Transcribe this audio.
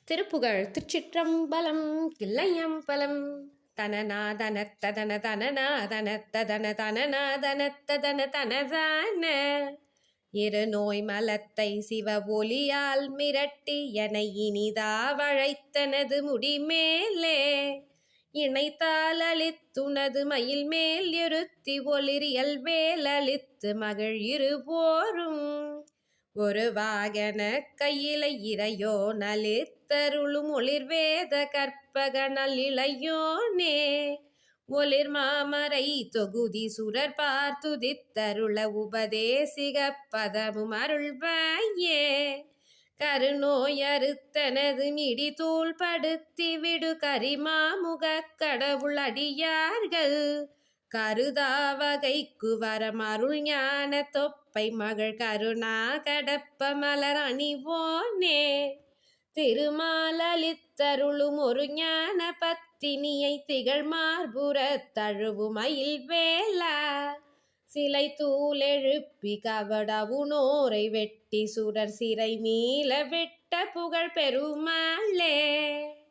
திருப்புகழ் திருச்சிற்றம்பலம் தில்லையம்பலம் தனநாதன ததன தனநாதன ததன தனநாதன தனதான இரு நோய் மலத்தை சிவ ஒலியால் மிரட்டி என இனிதா வழைத்தனது முடிமேலே இணைத்தால் அளித்துனது மயில் மேல் இருத்தி ஒளிரியல் வேல் அளித்து மகிழ் இருபோரும் ஒரு வாகன கையிலை இறையோ நலித்தருளும் ஒளிர்வேத கற்பக நல்லிளையோனே ஒளிர் மாமரை தொகுதி சுரர் பார்த்துதித்தருள உபதேசிக பதமும் அருள்வாயே கருநோய் அறுத்தனது மிடி தூள் படுத்தி விடு கரிமாமுக கடவுள் அடியார்கள் கருதா வகைக்கு வரம் அருள் ஞான தொப்பை மகள் கருணா கடப்ப மலர் அணிவோனே திருமாலளித்தருளும் ஒரு ஞான பத்தினியை திகழ் மார்புற தழுவு மயில் வேலா சிலை தூள் எழுப்பி கவடவுனோரை வெட்டி சுடர் சிறை மீள விட்ட புகழ் பெருமாளே.